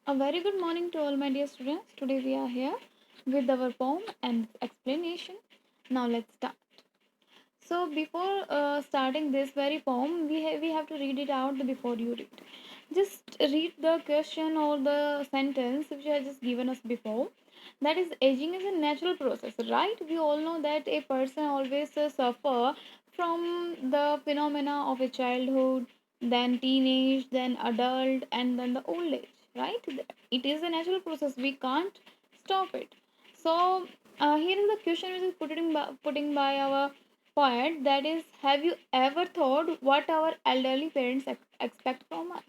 A very good morning to all my dear students. Today we are here with our poem and explanation. Now let's start. So before starting this very poem, we have to read it out before you read. Just read the question or the sentence which I just given us before. That is, aging is a natural process, right? We all know that a person always suffer from the phenomena of a childhood, then teenage, then adult, and then the old age, right? It is a natural process. We can't stop it. So here is the question which is putting by our poet, that is, have you ever thought what our elderly parents expect from us?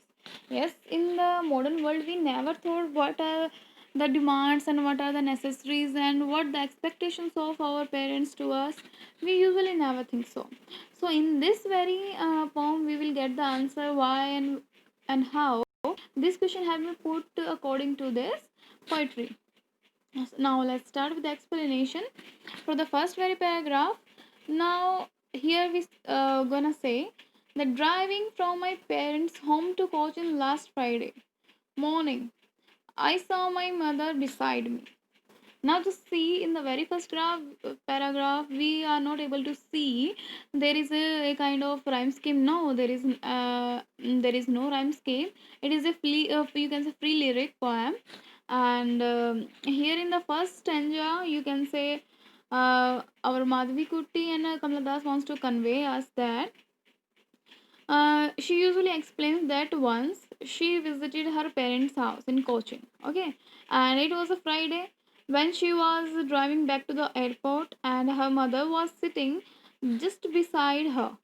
Yes, in the modern world we never thought what are the demands and what are the necessaries and what the expectations of our parents to us. We usually never think so. So in this very poem we will get the answer why and how this question have been put according to this poetry. Now let's start with the explanation for the first very paragraph. Now here we gonna say that driving from my parents' home to Cochin last Friday morning, I saw my mother beside me. Now just see in the very first paragraph we are not able to see there is a kind of rhyme scheme. No, there is no rhyme scheme. It is a you can say free lyric poem, and here in the first stanza you can say our Madhavi Kutti and Kamala Das wants to convey us that she usually explains that once she visited her parents' house in Cochin, okay, and it was a Friday when she was driving back to the airport, and her mother was sitting just beside her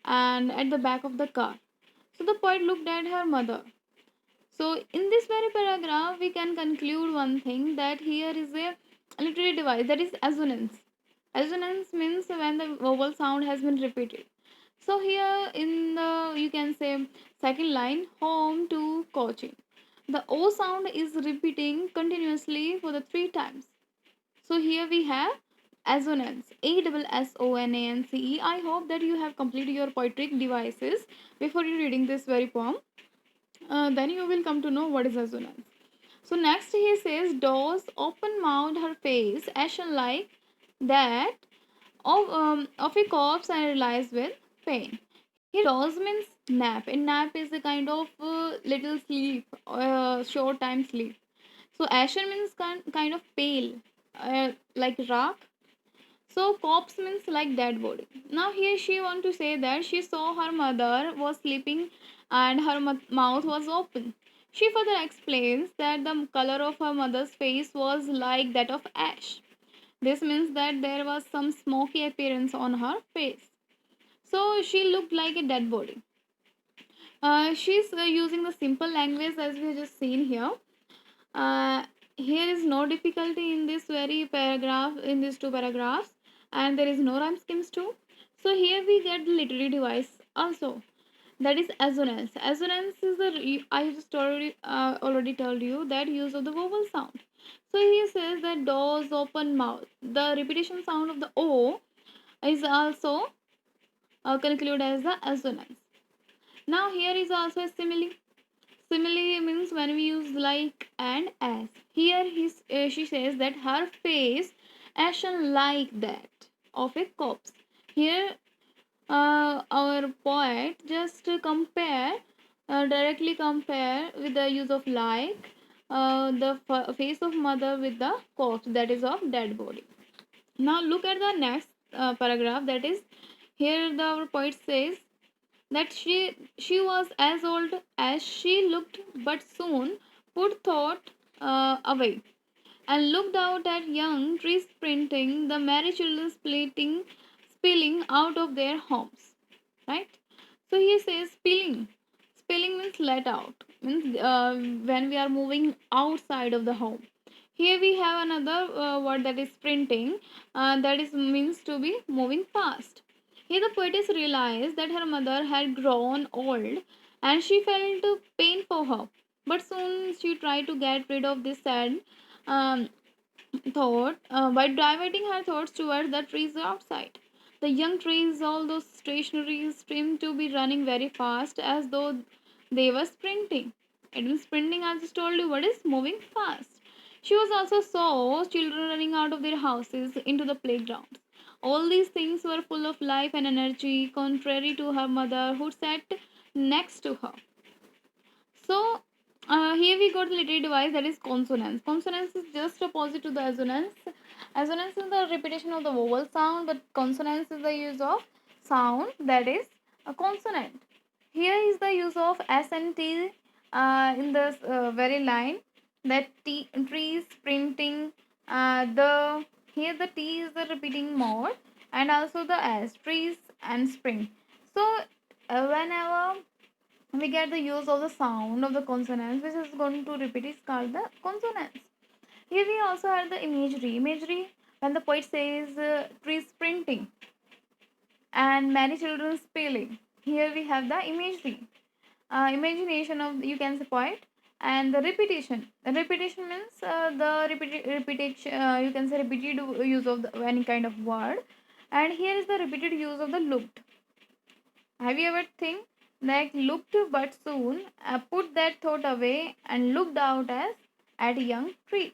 and at the back of the car. So the poet looked at her mother. So in this very paragraph, we can conclude one thing, that here is a literary device, that is assonance. Assonance means when the vowel sound has been repeated. So here in the, you can say, second line, home to coaching, the O sound is repeating continuously for the three times. So here we have assonance, ASSONANCE. I hope that you have completed your poetic devices before you reading this very poem. Then you will come to know what is assonance. So next he says, Doors open mouthed her face, ashen like that of a corpse, and realized with pain. Here Doors means nap, and nap is a kind of little sleep, short time sleep. So ashen means kind of pale, like rock. So corpse means like dead body. Now here she want to say that she saw her mother was sleeping and her mouth was open. She further explains that the color of her mother's face was like that of ash. This means that there was some smoky appearance on her face. So she looked like a dead body. She's using the simple language as we have just seen here. uh, Here is no difficulty in this very paragraph, in these two paragraphs, and there is no rhyme schemes too. So here we get the literary device also, that is assonance. Assonance is the I just already told you that use of the vowel sound. So he says that doors open mouth, the repetition sound of the O is also concluded as the assonance. Now here is also a simile. Simile means when we use like and as. Here she says that her face ashen like that of a corpse. Here our poet just directly compare with the use of like the face of mother with the corpse, that is of dead body. Now look at the next paragraph, that is, here the our poet says that she was as old as she looked, but soon put thought away, and looked out at young trees sprinting, the merry children spilling out of their homes. Right? So he says spilling. Spilling means let out. Means when we are moving outside of the home. Here we have another word, that is sprinting. That is means to be moving fast. Here the poetess realized that her mother had grown old, and she felt pain for her. But soon she tried to get rid of this sad um, thought by diverting her thoughts towards the trees outside. The young trees, all those stationaries, seemed to be running very fast as though they were sprinting. It means sprinting, I just told you what is moving fast. She was also saw children running out of their houses into the playgrounds. All these things were full of life and energy, contrary to her mother who sat next to her. So here we got the literary device that is consonance. Consonance is just opposite to the assonance. Assonance is the repetition of the vowel sound, but consonance is the use of sound that is a consonant. Here is the use of S and T in this very line, that trees, printing, the here the T is the repeating mode, and also the S, trees and spring. So whenever we get the use of the sound of the consonants which is going to repeat is called the consonants. Here we also have the imagery when the poet says trees printing and many children spelling. Here we have the imagery, imagination of, you can say, poet. And the repetition means repetition, you can say repeated use of any kind of word. And here is the repeated use of the looked. Have you ever think like looked but soon put that thought away and looked out as at young trees.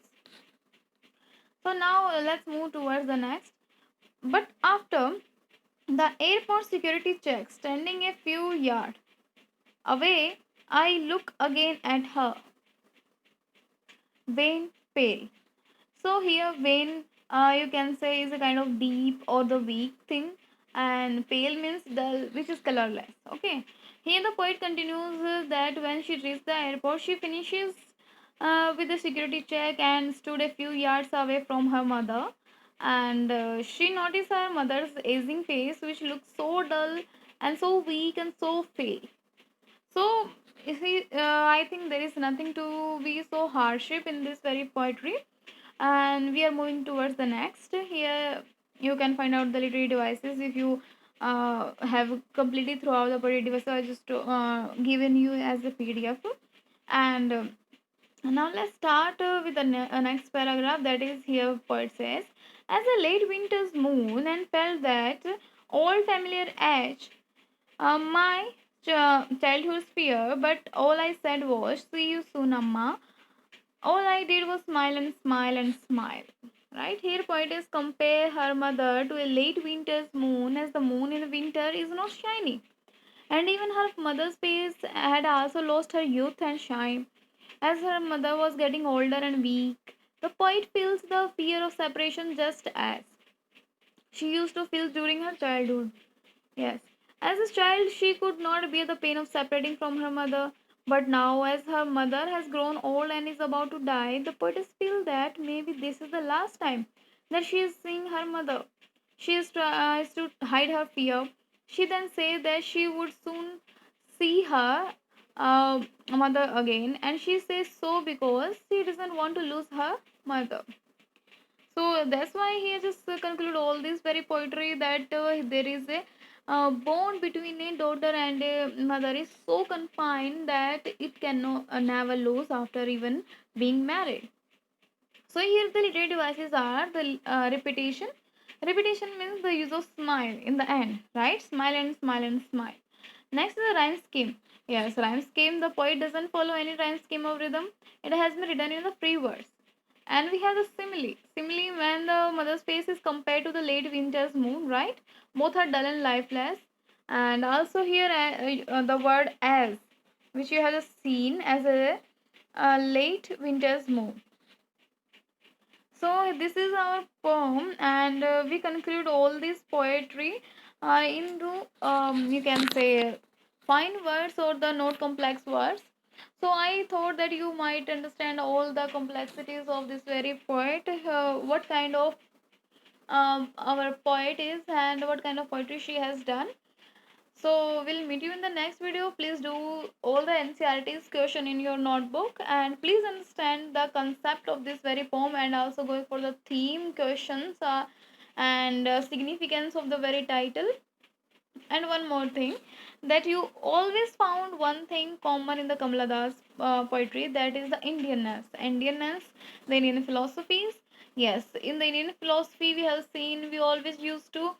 So now let's move towards the next. But after the airport security check, standing a few yards away, I look again at her, vain, pale. So here vein, you can say, is a kind of deep or the weak thing, and pale means dull, which is colorless. Okay. Here the poet continues that when she reached the airport, she finishes with the security check and stood a few yards away from her mother, and she noticed her mother's aging face, which looked so dull and so weak and so pale. So, if we, I think there is nothing to be so hardship in this very poetry, and we are moving towards the next. Here you can find out the literary devices if you have completely throughout the poetry device. So I just given you as a PDF, and now let's start with the next paragraph. That is, here poet says, as a late winter's moon and felt that old familiar edge, my childhood's fear, but all I said was, see you soon, Amma. All I did was smile and smile and smile. Right here, poetess compare her mother to a late winter's moon, as the moon in the winter is not shiny. And even her mother's face had also lost her youth and shine, as her mother was getting older and weak. The poet feels the fear of separation just as she used to feel during her childhood. Yes. As a child, she could not bear the pain of separating from her mother. But now, as her mother has grown old and is about to die, the poetess feels that maybe this is the last time that she is seeing her mother. She tries to hide her fear. She then says that she would soon see her mother again, and she says so because she doesn't want to lose her mother. So that's why he just conclude all this very poetry that there is a bond between a daughter and a mother is so confined that it can never lose after even being married. So here the literary devices are the repetition. Repetition means the use of smile in the end, right? Smile and smile and smile. Next is the rhyme scheme. Yes, rhyme scheme. The poet doesn't follow any rhyme scheme of rhythm. It has been written in the free verse. And we have the simile. Simile when the mother's face is compared to the late winter's moon, right? Both are dull and lifeless. And also here the word as, which you have just seen as a late winter's moon. So this is our poem, and we conclude all this poetry into you can say fine words or the not complex words. So I thought that you might understand all the complexities of this very poet, what kind of our poet is and what kind of poetry she has done. So we'll meet you in the next video. Please do all the NCRT's question in your notebook, and please understand the concept of this very poem, and also go for the theme questions and significance of the very title. And one more thing, that you always found one thing common in the Kamala Das poetry, that is the Indianness, the Indian philosophies. Yes, in the Indian philosophy we have seen we always used to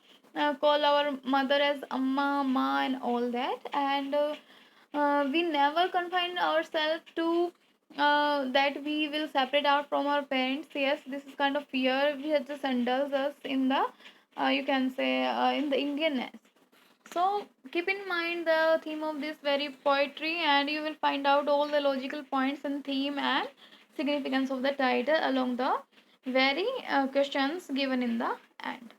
call our mother as Amma, Ma, and all that. And We never confine ourselves to that we will separate out from our parents. Yes, this is kind of fear which just indulges us in the you can say in the Indianness. So keep in mind the theme of this very poetry, and you will find out all the logical points and theme and significance of the title along the very questions given in the end.